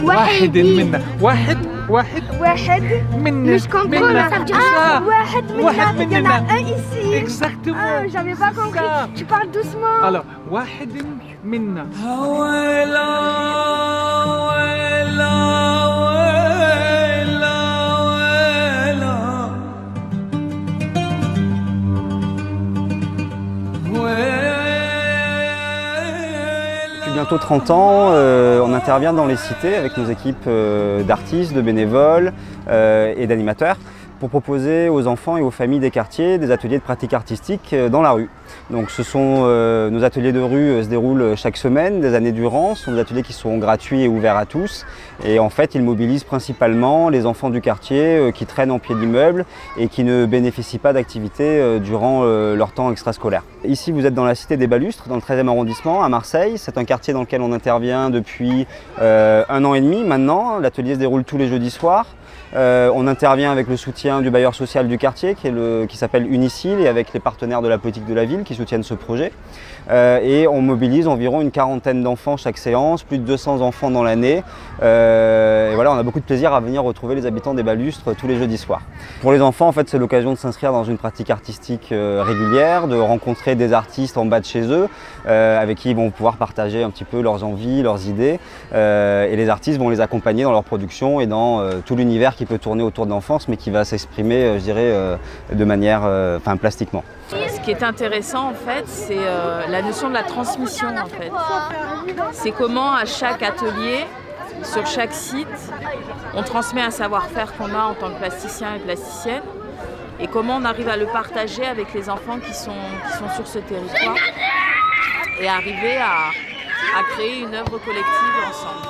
واحد منا واحد منا مش كونترول ça veut dire واحد il y en مننا a un ici. Exactement. J'avais pas compris. Tu parles doucement. Alors واحد منا Bientôt 30 ans, on intervient dans les cités avec nos équipes d'artistes, de bénévoles et d'animateurs pour proposer aux enfants et aux familles des quartiers des ateliers de pratique artistique dans la rue. Donc ce sont nos ateliers de rue se déroulent chaque semaine, des années durant. Ce sont des ateliers qui sont gratuits et ouverts à tous. Et en fait, ils mobilisent principalement les enfants du quartier qui traînent en pied d'immeuble et qui ne bénéficient pas d'activités durant leur temps extrascolaire. Ici, vous êtes dans la cité des Balustres, dans le 13e arrondissement, à Marseille. C'est un quartier dans lequel on intervient depuis 1 an et demi maintenant. L'atelier se déroule tous les jeudis soirs. On intervient avec le soutien du bailleur social du quartier qui s'appelle Unicil et avec les partenaires de la politique de la ville qui soutiennent ce projet. Et on mobilise environ une quarantaine d'enfants chaque séance, plus de 200 enfants dans l'année. Et voilà, on a beaucoup de plaisir à venir retrouver les habitants des Balustres tous les jeudis soirs. Pour les enfants, en fait, c'est l'occasion de s'inscrire dans une pratique artistique régulière, de rencontrer des artistes en bas de chez eux, avec qui ils vont pouvoir partager un petit peu leurs envies, leurs idées. Et les artistes vont les accompagner dans leur production et dans tout l'univers qui peut tourner autour de l'enfance, mais qui va s'exprimer, je dirais, de manière, plastiquement. Ce qui est intéressant en fait, c'est la notion de la transmission en fait. C'est comment à chaque atelier, sur chaque site, on transmet un savoir-faire qu'on a en tant que plasticien et plasticienne et comment on arrive à le partager avec les enfants qui sont sur ce territoire et arriver à créer une œuvre collective ensemble.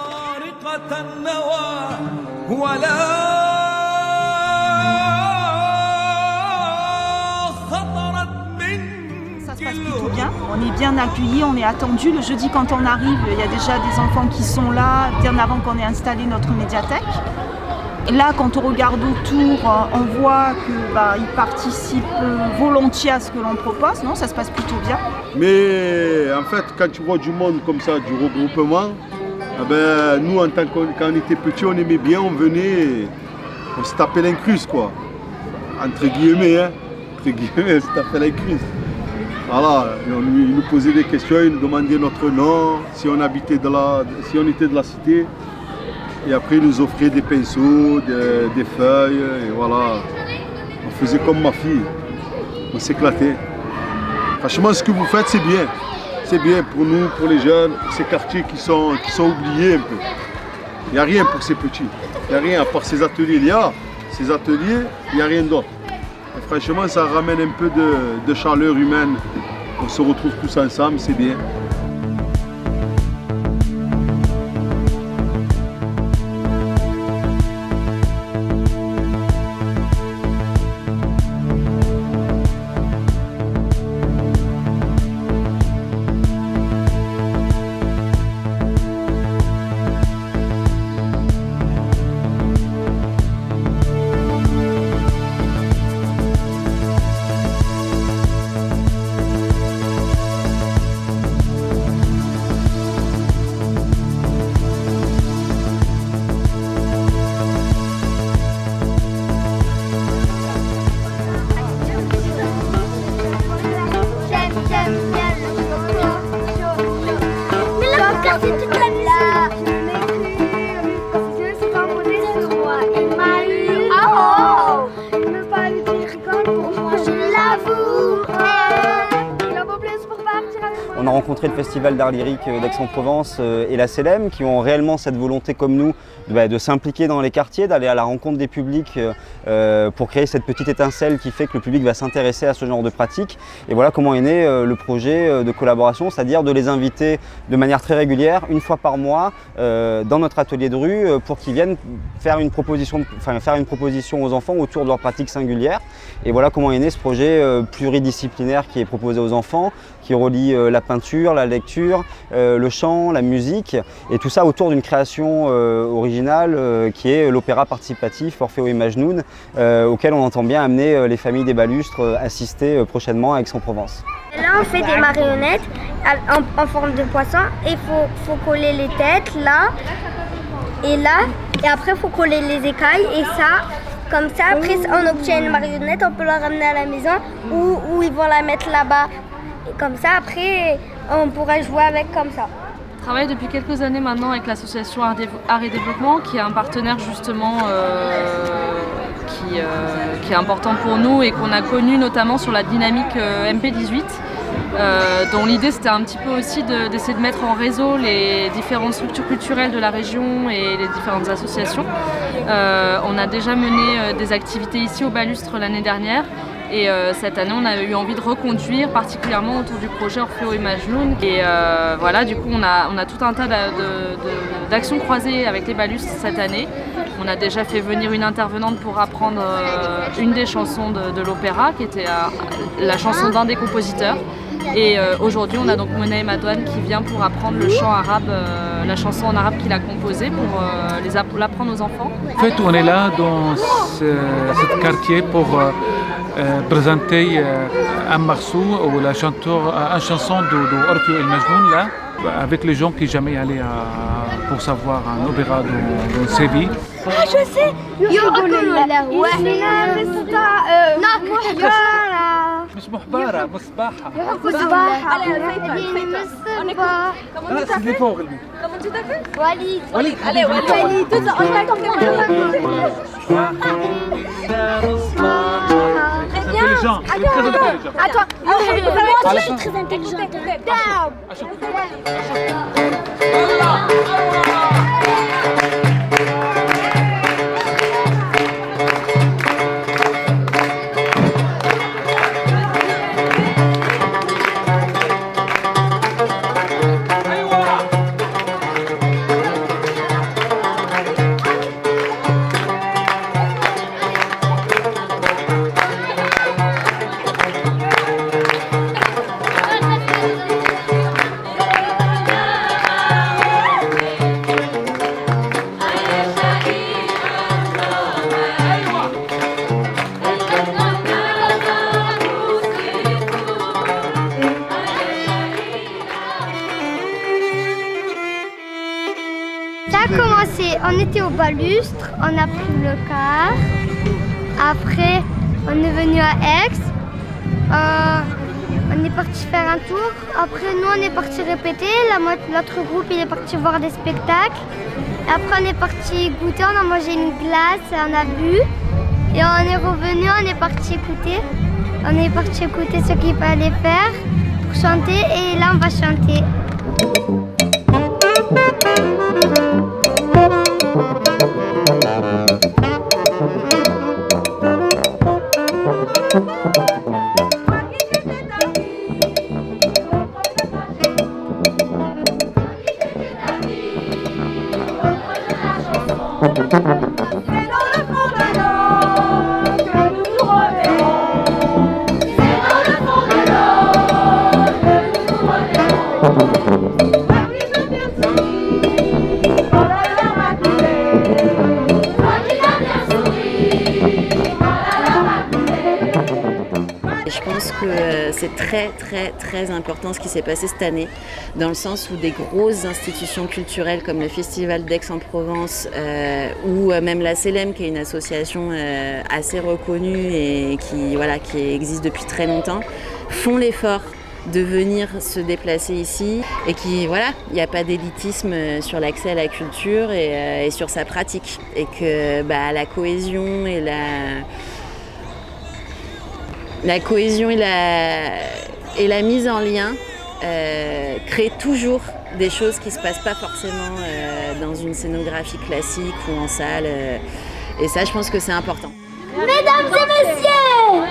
Ça se passe plutôt bien, on est bien accueillis, on est attendus. Le jeudi quand on arrive, il y a déjà des enfants qui sont là, bien avant qu'on ait installé notre médiathèque. Et là, quand on regarde autour, on voit qu'ils participent volontiers à ce que l'on propose. Non, ça se passe plutôt bien. Mais en fait, quand tu vois du monde comme ça, du regroupement, nous, quand on était petits, on aimait bien, on venait, on se tapait l'incruste, quoi. Entre guillemets, on se tapait l'incruste. Voilà, ils nous posaient des questions, ils nous demandaient notre nom, si on était de la cité. Et après, ils nous offraient des pinceaux, des feuilles, et voilà. On faisait comme ma fille, on s'éclatait. Franchement, ce que vous faites, c'est bien. C'est bien pour nous, pour les jeunes, pour ces quartiers qui sont oubliés un peu. Il n'y a rien pour ces petits. Il n'y a rien, à part ces ateliers. Il y a ces ateliers, il n'y a rien d'autre. Et franchement, ça ramène un peu de chaleur humaine. On se retrouve tous ensemble, c'est bien. rencontré le Festival d'art lyrique d'Aix-en-Provence et la CELEM, qui ont réellement cette volonté comme nous de s'impliquer dans les quartiers, d'aller à la rencontre des publics pour créer cette petite étincelle qui fait que le public va s'intéresser à ce genre de pratique. Et voilà comment est né le projet de collaboration, c'est-à-dire de les inviter de manière très régulière, une fois par mois, dans notre atelier de rue pour qu'ils viennent faire une proposition aux enfants autour de leur pratique singulière. Et voilà comment est né ce projet pluridisciplinaire qui est proposé aux enfants, qui relie la peinture, la lecture, le chant, la musique, et tout ça autour d'une création originale qui est l'opéra participatif Orpheo et Majnoun, auquel on entend bien amener les familles des balustres assister prochainement à Aix-en-Provence. Là, on fait des marionnettes en forme de poisson et il faut coller les têtes là et là. Et après, il faut coller les écailles et ça, comme ça, après, on obtient une marionnette, on peut la ramener à la maison ou ils vont la mettre là-bas. Et comme ça, après, on pourra jouer avec comme ça. Je travaille depuis quelques années maintenant avec l'association Art et Développement, qui est un partenaire justement qui est important pour nous et qu'on a connu notamment sur la dynamique MP18. Dont l'idée c'était un petit peu aussi d'essayer de mettre en réseau les différentes structures culturelles de la région et les différentes associations. On a déjà mené des activités ici au Balustre l'année dernière et cette année on a eu envie de reconduire particulièrement autour du projet Orpheo et Majnoun. Et voilà, du coup on a tout un tas d'actions croisées avec les Balustres cette année. On a déjà fait venir une intervenante pour apprendre une des chansons de l'opéra qui était la chanson d'un des compositeurs. Et aujourd'hui, on a donc Mona Madouane qui vient pour apprendre le chant arabe, la chanson en arabe qu'il a composée pour l'apprendre aux enfants. En fait, on est là dans ce quartier pour présenter un morceau ou une chanson de Orpheo et Majnoun là, avec les gens qui jamais allé pour savoir un opéra dans Séville. Ah, je sais. مش محبارة مصباحة. مصباحة. C'est des faux. Comment tu t'appelles? Walid. Walid. Allez, Walid. Tout ça, on va Très intelligent. Très intelligent. Attends, moi je suis très intelligente. Ça a commencé, on était au Balustre, on a pris le car. Après, on est venu à Aix. On est parti faire un tour. Après, nous, on est parti répéter. L'autre groupe, il est parti voir des spectacles. Après, on est parti goûter, on a mangé une glace, on a bu. Et on est revenu, on est parti écouter. On est parti écouter ce qu'il fallait faire pour chanter. Et là, on va chanter. Je pense que c'est très important ce qui s'est passé cette année, dans le sens où des grosses institutions culturelles comme le Festival d'Aix-en-Provence ou même la CELEM, qui est une association assez reconnue et qui existe depuis très longtemps, font l'effort de venir se déplacer ici et il n'y a pas d'élitisme sur l'accès à la culture et sur sa pratique, et que la cohésion et la mise en lien crée toujours des choses qui ne se passent pas forcément dans une scénographie classique ou en salle. Et ça, je pense que c'est important. Mesdames et messieurs,